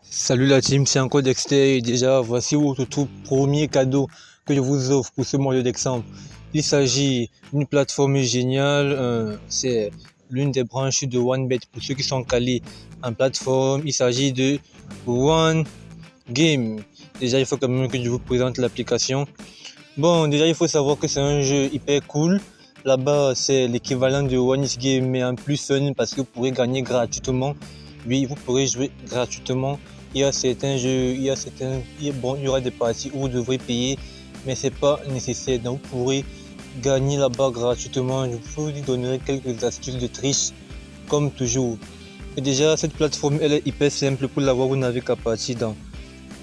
Salut la team, c'est encore Dexter et déjà voici votre tout premier cadeau que je vous offre pour ce mois d'exemple. Il s'agit d'une plateforme géniale, c'est l'une des branches de OneBet pour ceux qui sont calés en plateforme. Il s'agit de One Game. Déjà il faut quand même que je vous présente l'application. Bon, déjà il faut savoir que c'est un jeu hyper cool. Là-bas c'est l'équivalent de One Game mais en plus fun parce que vous pourrez gagner gratuitement. Oui, vous pourrez jouer gratuitement. Il y a certains jeux, il y aura des parties où vous devrez payer, mais c'est pas nécessaire. Donc vous pourrez gagner là-bas gratuitement. Je vous donnerai quelques astuces de triche, comme toujours. Et déjà, cette plateforme, elle est hyper simple. Pour l'avoir, vous n'avez qu'à partir dans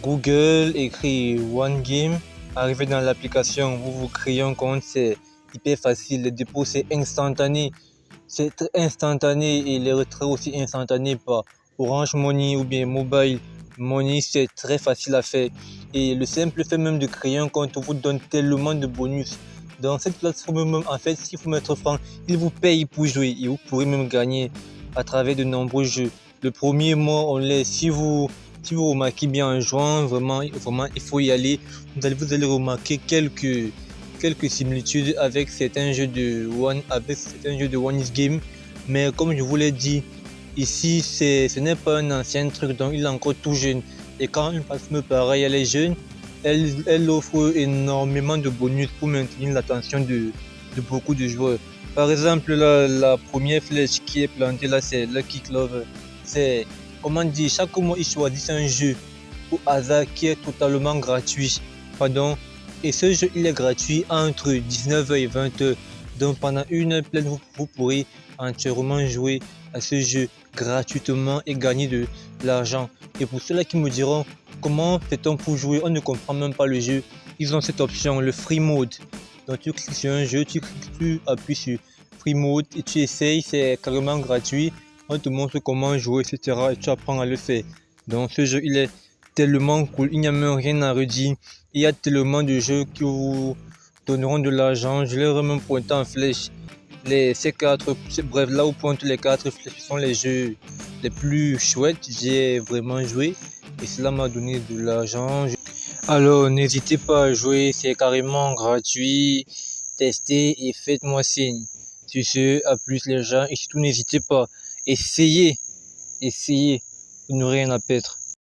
Google, écrire One Game, arriver dans l'application, vous vous créez un compte, c'est hyper facile. Le dépôt, c'est instantané. C'est instantané et les retraits aussi instantanés par Orange Money ou bien Mobile Money, c'est très facile à faire. Et le simple fait même de créer un compte vous donne tellement de bonus. Dans cette plateforme même, en fait, s'il faut mettre franc, il vous paye pour jouer et vous pourrez même gagner à travers de nombreux jeux. Le premier mois, on laisse, si vous remarquez bien en jouant, vraiment, il faut y aller. Vous allez remarquer quelques similitudes avec certains jeux de One is Game, mais comme je vous l'ai dit, ici ce n'est pas un ancien truc, donc il est encore tout jeune. Et quand une plateforme pareille elle est jeune, elle offre énormément de bonus pour maintenir l'attention de beaucoup de joueurs. Par exemple, la première flèche qui est plantée là, c'est Lucky Clover. C'est, comment dire, chaque mois ils choisissent un jeu au hasard qui est totalement gratuit. Pardon, et ce jeu il est gratuit entre 19h et 20h. Donc pendant une heure pleine, vous pourrez entièrement jouer à ce jeu gratuitement et gagner de l'argent. Et pour ceux-là qui me diront comment fait-on pour jouer, on ne comprend même pas le jeu, ils ont cette option, le free mode. Donc tu cliques sur un jeu, tu appuies sur free mode et tu essayes, c'est carrément gratuit. On te montre comment jouer, etc. et tu apprends à le faire. Donc ce jeu il est tellement cool, il n'y a même rien à redire. Il y a tellement de jeux qui vous donneront de l'argent. Je leur ai même pointé en flèche. Bref, là où pointent les 4 flèches sont les jeux les plus chouettes. J'ai vraiment joué et cela m'a donné de l'argent. Alors n'hésitez pas à jouer, c'est carrément gratuit. Testez et faites-moi signe. Sur ce, à plus les gens et surtout n'hésitez pas. Essayez, vous n'aurez rien à perdre.